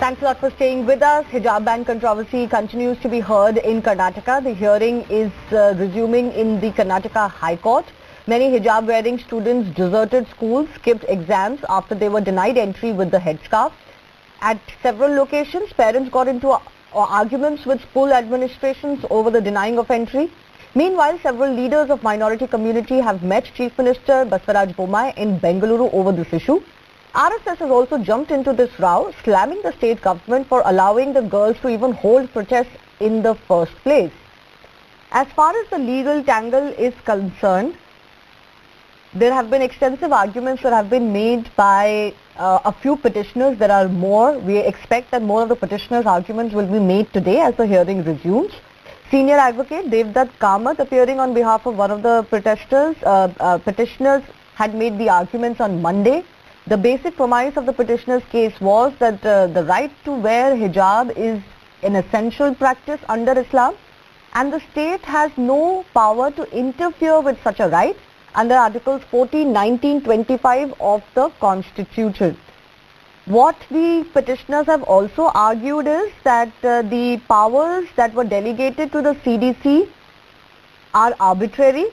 Thanks a lot for staying with us. Hijab ban controversy continues to be heard in Karnataka. The hearing is resuming in the Karnataka High Court. Many hijab-wearing students deserted schools, skipped exams after they were denied entry with the headscarf. At several locations, parents got into arguments with school administrations over the denying of entry. Meanwhile, several leaders of minority community have met Chief Minister Basavaraj Bommai in Bengaluru over this issue. RSS has also jumped into this row, slamming the state government for allowing the girls to even hold protests in the first place. As far as the legal tangle is concerned, there have been extensive arguments that have been made by a few petitioners. There are more. We expect that more of the petitioners' arguments will be made today as the hearing resumes. Senior advocate Devdutt Kamath, appearing on behalf of one of the petitioners, had made the arguments on Monday. The basic premise of the petitioner's case was that the right to wear hijab is an essential practice under Islam, and the state has no power to interfere with such a right under Articles 14, 19, 25 of the Constitution. What the petitioners have also argued is that the powers that were delegated to the CDC are arbitrary,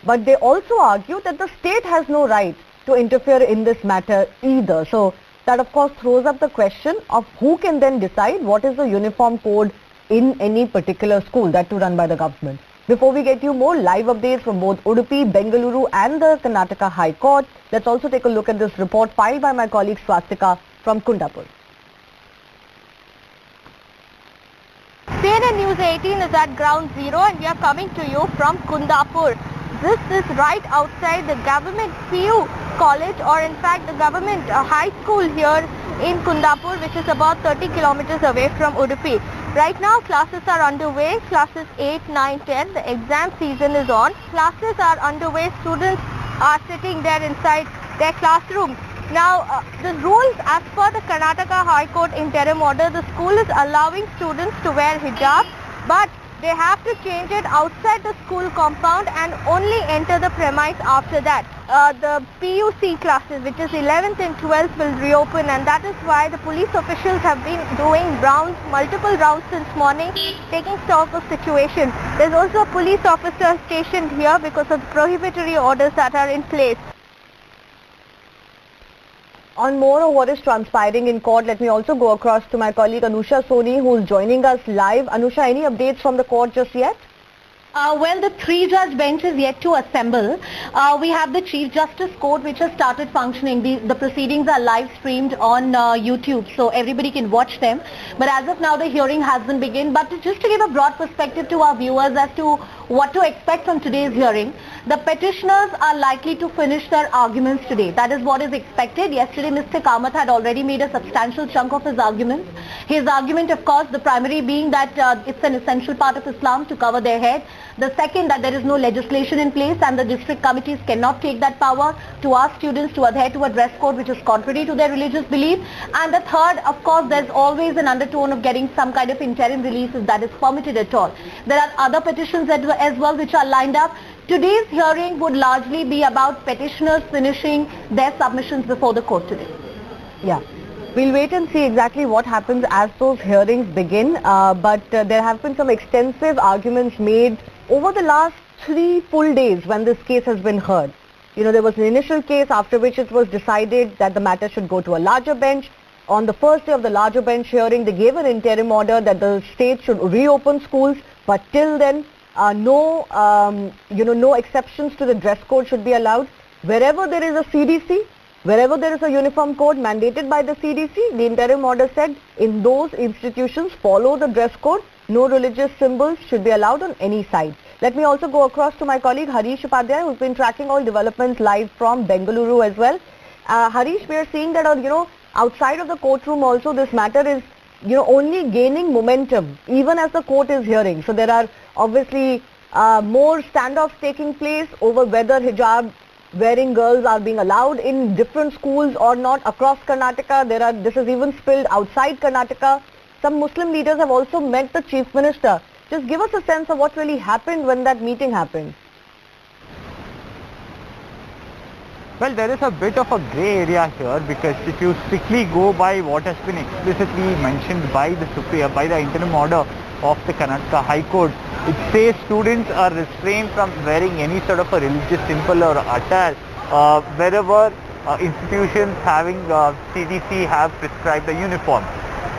but they also argue that the state has no right to interfere in this matter either. So that of course throws up the question of who can then decide what is the uniform code in any particular school, that too run by the government. Before we get you more live updates from both Udupi, Bengaluru and the Karnataka High Court, let's also take a look at this report filed by my colleague Swastika from Kundapur. CNN News 18 is at ground zero and we are coming to you from Kundapur. This is right outside the government PU college, or in fact the government high school here in Kundapur, which is about 30 kilometers away from Udupi. Right now classes are underway, classes 8, 9, 10, the exam season is on. Classes are underway, students are sitting there inside their classrooms. Now the rules as per the Karnataka High Court interim order, the school is allowing students to wear hijab, but they have to change it outside the school compound and only enter the premise after that. The PUC classes, which is 11th and 12th, will reopen, and that is why the police officials have been doing rounds, multiple rounds since morning, taking stock of situation. There's also a police officer stationed here because of prohibitory orders that are in place. On more of what is transpiring in court, let me also go across to my colleague Anusha Soni, who is joining us live. Anusha, any updates from the court just yet? Well, the three-judge bench is yet to assemble. We have the Chief Justice Court, which has started functioning. The proceedings are live streamed on YouTube, so everybody can watch them. But as of now, the hearing hasn't begun. But just to give a broad perspective to our viewers as to what to expect from today's hearing, the petitioners are likely to finish their arguments today. That is what is expected. Yesterday, Mr. Kamath had already made a substantial chunk of his arguments. His argument, of course, the primary being that it's an essential part of Islam to cover their head. The second, that there is no legislation in place and the district committees cannot take that power to ask students to adhere to a dress code which is contrary to their religious belief. And the third, of course, there's always an undertone of getting some kind of interim release if that is permitted at all. There are other petitions as well which are lined up. Today's hearing would largely be about petitioners finishing their submissions before the court today. Yeah. We'll wait and see exactly what happens as those hearings begin, but there have been some extensive arguments made over the last 3 full days when this case has been heard. You know, there was an initial case after which it was decided that the matter should go to a larger bench. On the first day of the larger bench hearing, they gave an interim order that the state should reopen schools, but till then, no exceptions to the dress code should be allowed. Wherever there is a CDC, wherever there is a uniform code mandated by the CDC, the interim order said in those institutions follow the dress code. No religious symbols should be allowed on any side. Let me also go across to my colleague Harish Upadhyay, who's been tracking all developments live from Bengaluru as well. Harish, we are seeing that outside of the courtroom also this matter is only gaining momentum even as the court is hearing. So there are obviously more standoffs taking place over whether hijab wearing girls are being allowed in different schools or not across Karnataka. This is even spilled outside Karnataka. Some Muslim leaders have also met the Chief Minister. Just give us a sense of what really happened when that meeting happened. Well, there is a bit of a grey area here, because if you strictly go by what has been explicitly mentioned by the interim order of the Karnataka High Court, it says students are restrained from wearing any sort of a religious symbol or attire wherever institutions having CDC have prescribed a uniform.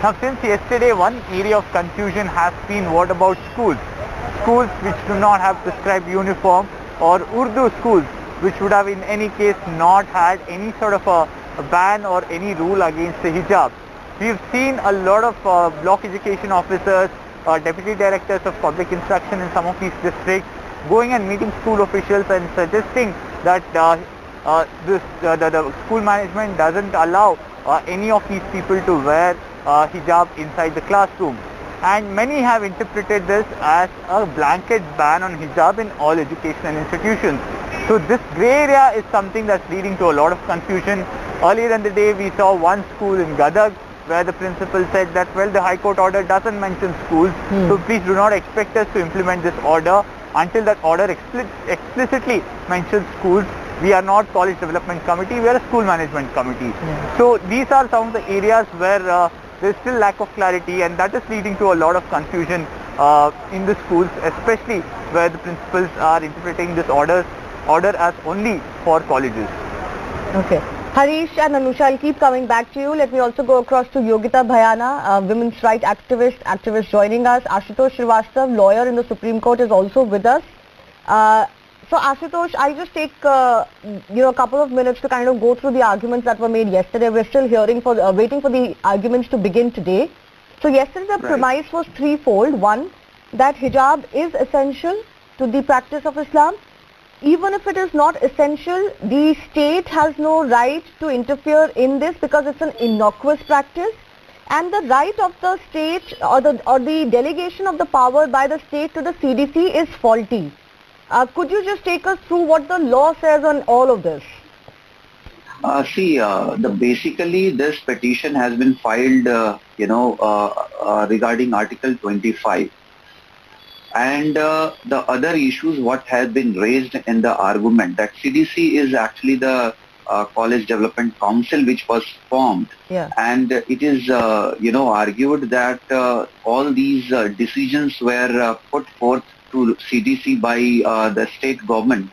Now, since yesterday, one area of confusion has been what about schools? Schools which do not have prescribed uniform, or Urdu schools which would have in any case not had any sort of a ban or any rule against the hijab. We've seen a lot of block education officers, deputy directors of public instruction in some of these districts going and meeting school officials and suggesting that the school management doesn't allow any of these people to wear hijab inside the classroom. And many have interpreted this as a blanket ban on hijab in all educational institutions. So this grey area is something that's leading to a lot of confusion. Earlier in the day, we saw one school in Gadag where the principal said that, well, the High Court order doesn't mention schools, so please do not expect us to implement this order until that order explicitly mentions schools. We are not college development committee, we are a school management committee. So these are some of the areas where there is still lack of clarity, and that is leading to a lot of confusion in the schools, especially where the principals are interpreting this order as only for colleges. Okay. Harish and Anusha, I'll keep coming back to you. Let me also go across to Yogita Bhayana, a women's rights activist joining us. Aashutoshsrivastava, lawyer in the Supreme Court, is also with us. So Ashutosh, I'll just take a couple of minutes to kind of go through the arguments that were made yesterday. We're still waiting for the arguments to begin today. So yesterday the premise was threefold. One, that hijab is essential to the practice of Islam. Even if it is not essential, the state has no right to interfere in this because it's an innocuous practice, and the right of the state or the delegation of the power by the state to the CDC is faulty. Could you just take us through what the law says on all of this? Basically this petition has been filed, regarding Article 25. And the other issues what has been raised in the argument that CDC is actually the College Development Council which was formed, and it is argued that all these decisions were put forth to CDC by the state government,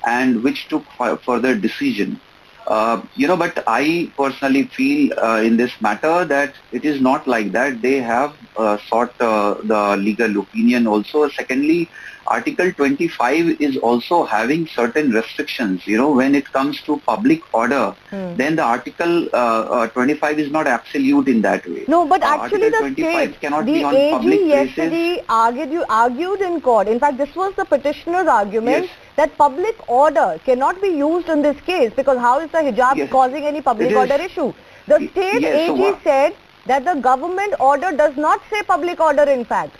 and which took further decision. But I personally feel in this matter that it is not like that. They have sought the legal opinion also. Secondly, Article 25 is also having certain restrictions. When it comes to public order, then the Article 25 is not absolute in that way. No, but actually the state, the AG yesterday argued in court. In fact, this was the petitioner's argument, that public order cannot be used in this case, because how is the hijab causing any public order issue? The state AG said that the government order does not say public order in fact.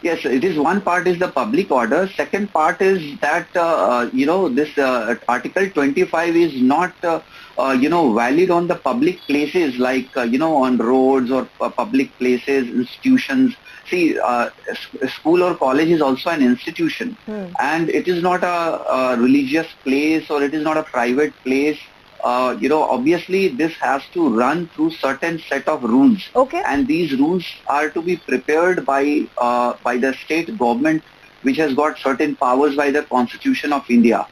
Yes, it is. One part is the public order. Second part is that, this Article 25 is not, valid on the public places like, on roads or public places, institutions. See, school or college is also an institution, and it is not a religious place, or it is not a private place. Obviously this has to run through certain set of rules, and these rules are to be prepared by the state government, which has got certain powers by the Constitution of India.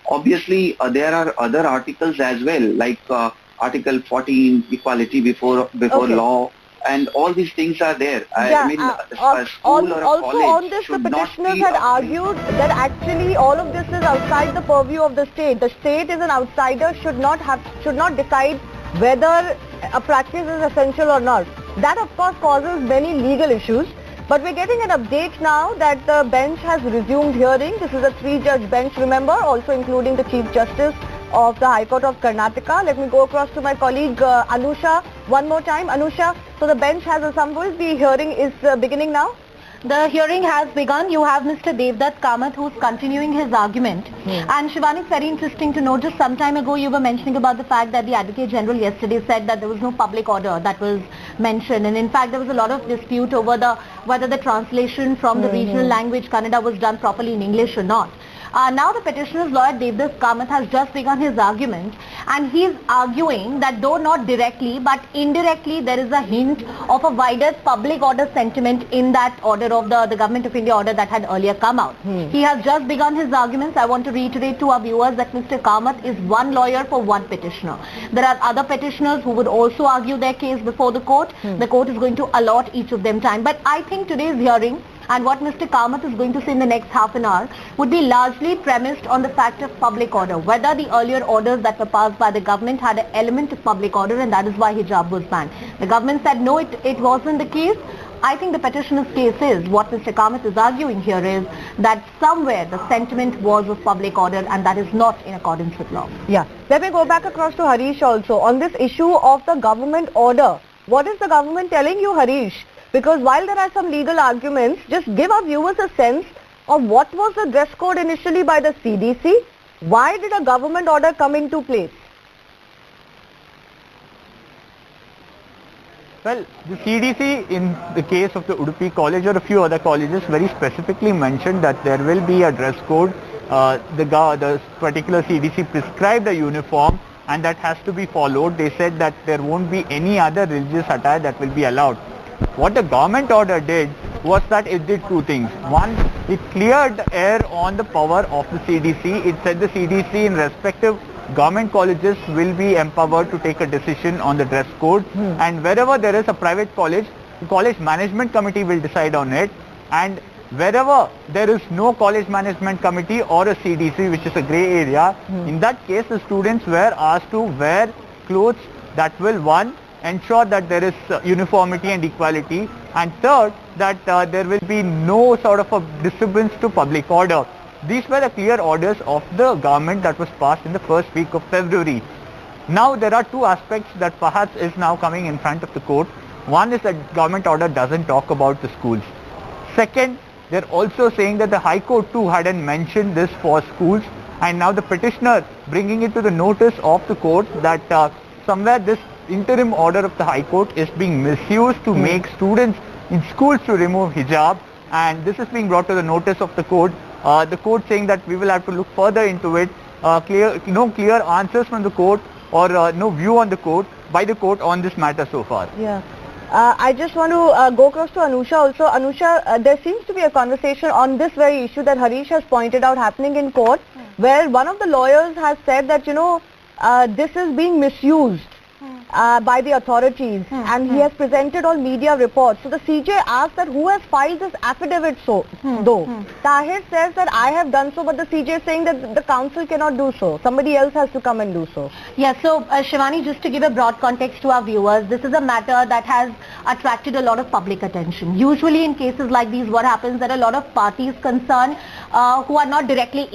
Obviously there are other articles as well, like Article 14, equality before law, and all these things are there. I mean, a school or a also college on this, the petitioners had argued that actually all of this is outside the purview of the state. The state is an outsider, should not decide whether a practice is essential or not. That of course causes many legal issues. But we're getting an update now that the bench has resumed hearing. This is a 3-judge bench, remember, also including the Chief Justice of the High Court of Karnataka. Let me go across to my colleague Anusha one more time. Anusha, so the bench has assembled. The hearing is beginning now? The hearing has begun. You have Mr. Devdutt Kamath who's continuing his argument. And Shivani, it's very interesting to know, just some time ago you were mentioning about the fact that the Advocate General yesterday said that there was no public order that was mentioned, and in fact there was a lot of dispute over whether the translation from the regional language Kannada was done properly in English or not. Now the petitioner's lawyer Devdas Kamath has just begun his argument, and he is arguing that though not directly but indirectly there is a hint of a wider public order sentiment in that order of the Government of India order that had earlier come out. He has just begun his arguments. I want to reiterate to our viewers that Mr. Kamath is one lawyer for one petitioner. There are other petitioners who would also argue their case before the court. The court is going to allot each of them time. But I think today's hearing and what Mr. Kamath is going to say in the next half an hour would be largely premised on the fact of public order, whether the earlier orders that were passed by the government had an element of public order, and that is why hijab was banned. The government said no, it wasn't the case. I think the petitioner's case is, what Mr. Kamath is arguing here is that somewhere the sentiment was of public order, and that is not in accordance with law. Yeah. Let me go back across to Harish also. On this issue of the government order, what is the government telling you, Harish? Because while there are some legal arguments, just give our viewers a sense of what was the dress code initially by the CDC. Why did a government order come into place? Well, the CDC in the case of the Udupi College or a few other colleges very specifically mentioned that there will be a dress code. The particular CDC prescribed a uniform and that has to be followed. They said that there won't be any other religious attire that will be allowed. What the government order did was that it did two things. One, it cleared the air on the power of the CDC. It said the CDC in respective government colleges will be empowered to take a decision on the dress code, and wherever there is a private college, the college management committee will decide on it, and wherever there is no college management committee or a CDC, which is a grey area, in that case the students were asked to wear clothes that will, one, ensure that there is uniformity and equality, and third, that there will be no sort of a disturbance to public order. These were the clear orders of the government that was passed in the first week of February. Now there are two aspects that perhaps is now coming in front of the court. One is that government order doesn't talk about the schools. Second, they're also saying that the High Court too hadn't mentioned this for schools, and now the petitioner bringing it to the notice of the court that somewhere this interim order of the High Court is being misused to make students in schools to remove hijab, and this is being brought to the notice of the court. The court saying that we will have to look further into it. No clear answers from the court or no view on the court by the court on this matter so far. Yeah. I just want to go across to Anusha also. Anusha, there seems to be a conversation on this very issue that Harish has pointed out happening in court, where one of the lawyers has said that, this is being misused by the authorities, and he has presented all media reports. So the CJ asked that who has filed this affidavit though. Tahir says that I have done so, but the CJ is saying that the council cannot do so. Somebody else has to come and do so. Yeah, so Shivani, just to give a broad context to our viewers, this is a matter that has attracted a lot of public attention. Usually in cases like these, what happens, there are a lot of parties concerned who are not directly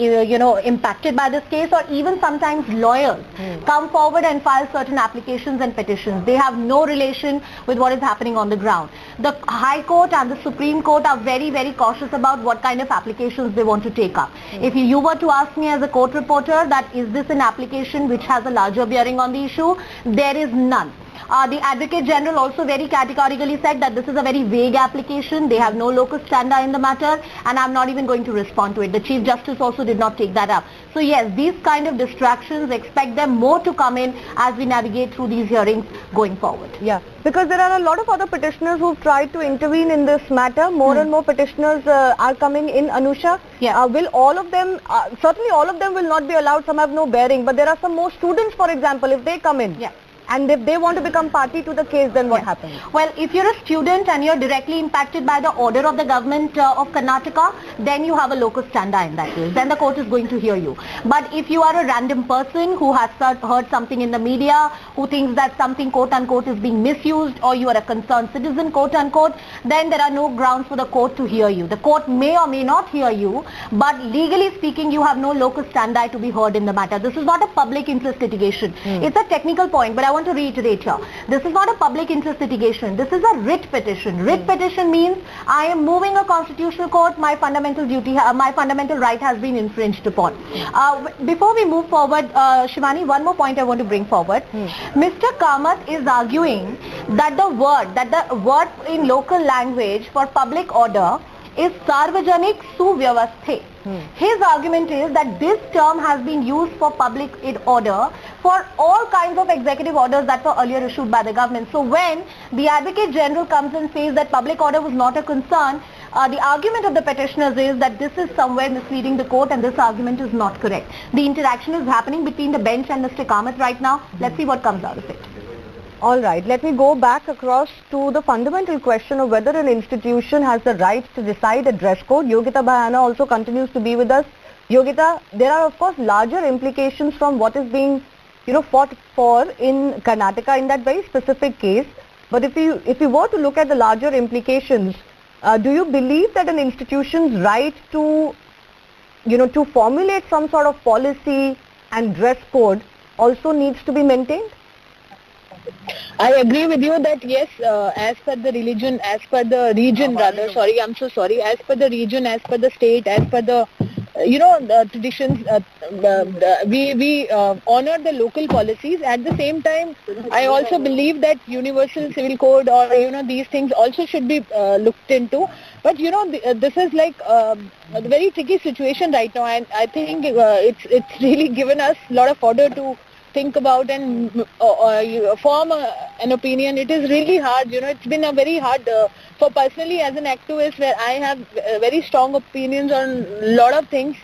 impacted by this case, or even sometimes lawyers come forward and file certain applications and petitions. They have no relation with what is happening on the ground. The High Court and the Supreme Court are very, very cautious about what kind of applications they want to take up. If you were to ask me as a court reporter that is this an application which has a larger bearing on the issue, there is none. The Advocate General also very categorically said that this is a very vague application. They have no locus standi in the matter, and I'm not even going to respond to it. The Chief Justice also did not take that up. So yes, these kind of distractions, expect them more to come in as we navigate through these hearings going forward. Yeah, because there are a lot of other petitioners who've tried to intervene in this matter. More and more petitioners are coming in, Anusha. Yeah. Will all of them, certainly all of them will not be allowed, some have no bearing, but there are some more students, for example, if they come in. Yeah. And if they want to become party to the case, then what happens? Well, if you're a student and you're directly impacted by the order of the government of Karnataka, then you have a locus standi in that case. Then the court is going to hear you. But if you are a random person who has heard something in the media, who thinks that something quote unquote is being misused, or you are a concerned citizen quote unquote, then there are no grounds for the court to hear you. The court may or may not hear you, but legally speaking, you have no locus standi to be heard in the matter. This is not a public interest litigation. It's a technical point, but I want to reiterate here. This is not a public interest litigation. This is a writ petition. Writ petition means I am moving a constitutional court. My fundamental duty, my fundamental right has been infringed upon. Before we move forward, Shivani, one more point I want to bring forward. Mr. Kamath is arguing that the word in local language for public order is Sarvajanik Suvyavasthe. His argument is that this term has been used for public order for all kinds of executive orders that were earlier issued by the government. So when the Advocate General comes and says that public order was not a concern, the argument of the petitioners is that this is somewhere misleading the court, and this argument is not correct. The interaction is happening between the bench and Mr. Kamath right now. Let's see what comes out of it. All right, let me go back across to the fundamental question of whether an institution has the right to decide a dress code. Yogita Bhayana also continues to be with us. Yogita, there are of course larger implications from what is being fought for in Karnataka in that very specific case. But if you were to look at the larger implications, do you believe that an institution's right to to formulate some sort of policy and dress code also needs to be maintained? I agree with you that yes, as per the region, as per the region, as per the state, as per the the traditions, we honor the local policies. At the same time, I also believe that universal civil code or these things also should be looked into. But this is like a very tricky situation right now, and I think it's really given us a lot of order to think about and form an opinion. It is really hard, it's been a very hard for personally as an activist, where I have very strong opinions on a lot of things,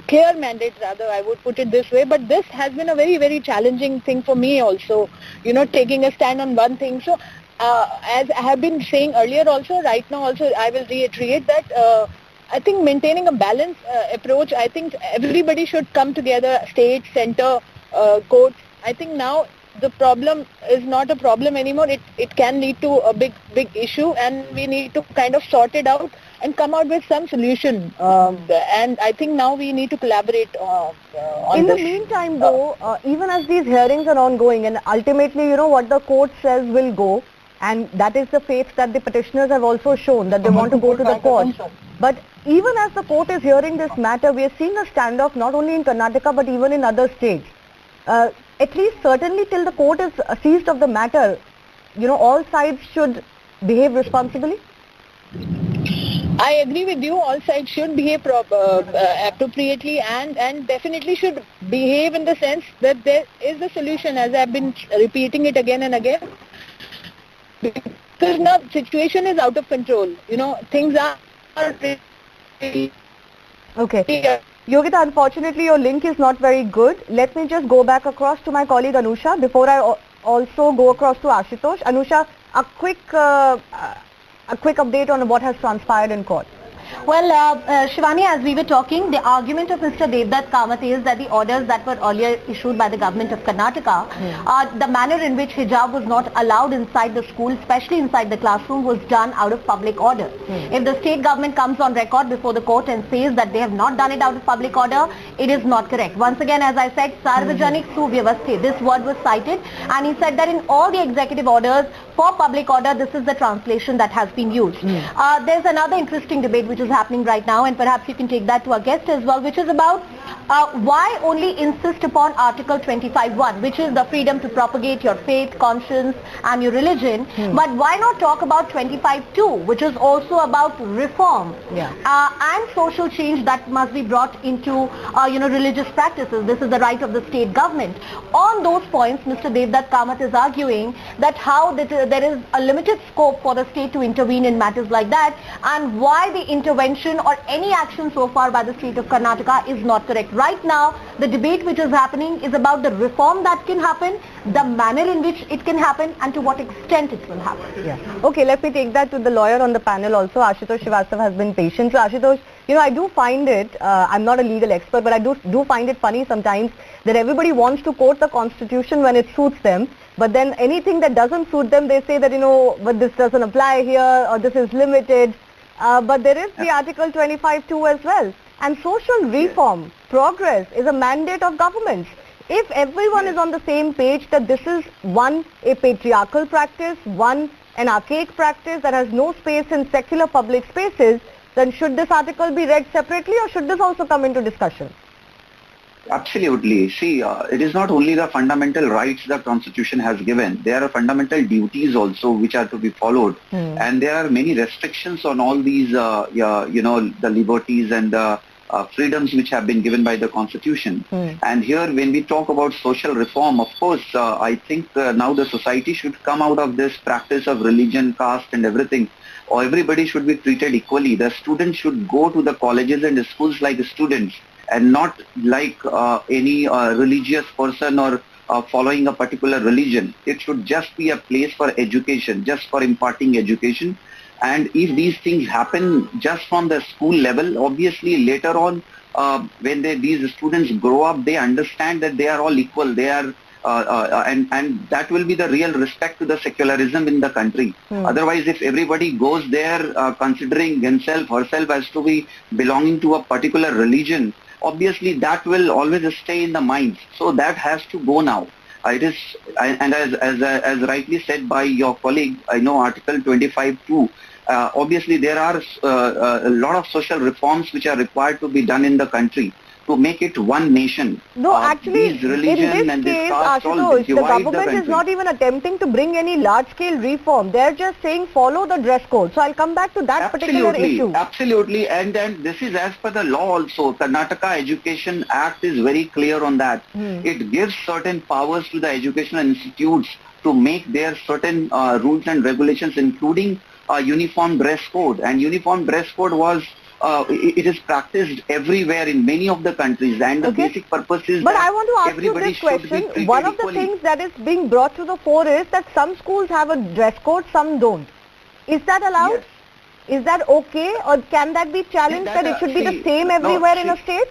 clear mandate rather, I would put it this way. But this has been a very, very challenging thing for me also, taking a stand on one thing. So as I have been saying earlier also, right now also I will reiterate that I think maintaining a balanced approach, I think everybody should come together, state, center, courts. I think now the problem is not a problem anymore. It can lead to a big issue, and we need to kind of sort it out and come out with some solution. And I think now we need to collaborate on in this. the meantime though, even as these hearings are ongoing, and ultimately what the court says will go, and that is the faith that the petitioners have also shown, that they want to go to the court. But even as the court is hearing this matter, we are seeing a standoff not only in Karnataka but even in other states. At least certainly till the court is seized of the matter, all sides should behave responsibly. I agree with you. All sides should behave appropriately and definitely should behave in the sense that there is a solution, as I have been repeating it again and again. Because now the situation is out of control. Things are okay. Yogita, unfortunately your link is not very good. Let me just go back across to my colleague Anusha before I also go across to Ashutosh. Anusha, a quick update on what has transpired in court. Well, Shivani, as we were talking, the argument of Mr. Devdutt Kamath is that the orders that were earlier issued by the government of Karnataka, the manner in which hijab was not allowed inside the school, especially inside the classroom, was done out of public order. If the state government comes on record before the court and says that they have not done it out of public order, it is not correct. Once again, as I said, Sarvajanik Suvyavasthe, this word was cited, and he said that in all the executive orders for public order, this is the translation that has been used. There's another interesting debate which is happening right now, and perhaps you can take that to our guest as well, which is about why only insist upon Article 25(1), which is the freedom to propagate your faith, conscience and your religion, but why not talk about 25(2), which is also about reform and social change that must be brought into religious practices. This is the right of the state government. On those points, Mr. Devdutt Kamath is arguing that how there is a limited scope for the state to intervene in matters like that, and why the intervention or any action so far by the state of Karnataka is not correct. Right now, the debate which is happening is about the reform that can happen, the manner in which it can happen, and to what extent it will happen. Yeah. Okay, let me take that to the lawyer on the panel also. Aashutoshsrivastava has been patient. So Ashutosh, I do find it, I'm not a legal expert, but I do find it funny sometimes that everybody wants to quote the constitution when it suits them. But then anything that doesn't suit them, they say that, but this doesn't apply here, or this is limited. But there is the Article 25(2) as well. And social reform, progress is a mandate of governments. If everyone is on the same page that this is one, a patriarchal practice, one, an archaic practice that has no space in secular public spaces, then should this article be read separately, or should this also come into discussion? Absolutely. See, it is not only the fundamental rights the Constitution has given. There are fundamental duties also which are to be followed. And there are many restrictions on all these, the liberties and the freedoms which have been given by the Constitution. And here when we talk about social reform, of course, I think now the society should come out of this practice of religion, caste and everything. Or everybody should be treated equally. The students should go to the colleges and the schools like students, and not like any religious person or following a particular religion. It should just be a place for education, just for imparting education. And if these things happen just from the school level, obviously later on when these students grow up, they understand that they are all equal. They are and that will be the real respect to the secularism in the country. Otherwise, if everybody goes there considering himself, herself as to be belonging to a particular religion, obviously that will always stay in the minds. So that has to go now. It is, and as rightly said by your colleague, I know Article 25 too. Obviously, there are a lot of social reforms which are required to be done in the country to make it one nation. No, actually, these religion in this and case, this caste all Ashutosh, the divide the government is country. not even attempting to bring any large-scale reform. They're just saying follow the dress code. So I'll come back to that particular issue. Absolutely, and this is as per the law also. Karnataka Education Act is very clear on that. It gives certain powers to the educational institutes to make their certain rules and regulations, including uniform dress code. And uniform dress code was it is practiced everywhere in many of the countries, and the basic purpose is but that I want to ask you this question. One of the things that is being brought to the fore is that some schools have a dress code, some don't. Is that allowed? Yes. Is that okay, or can that be challenged, that it should be the same everywhere in a state?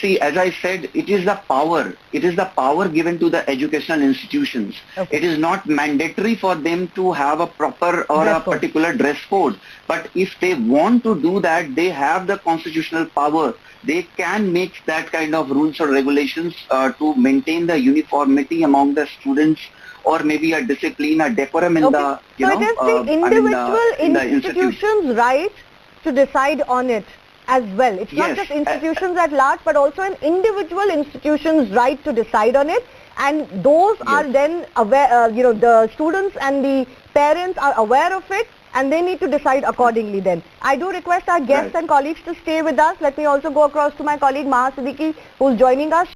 See, as I said, it is the power. It is the power given to the educational institutions. It is not mandatory for them to have a proper or a particular dress code. But if they want to do that, they have the constitutional power. They can make that kind of rules or regulations to maintain the uniformity among the students, or maybe a discipline, a decorum in the, so it is the individual institution's right to decide on it as well. It's not just institutions at large, but also an individual institution's right to decide on it, and those are then aware, the students and the parents are aware of it, and they need to decide accordingly then. I do request our guests and colleagues to stay with us. Let me also go across to my colleague Maha Siddiqui, who's joining us.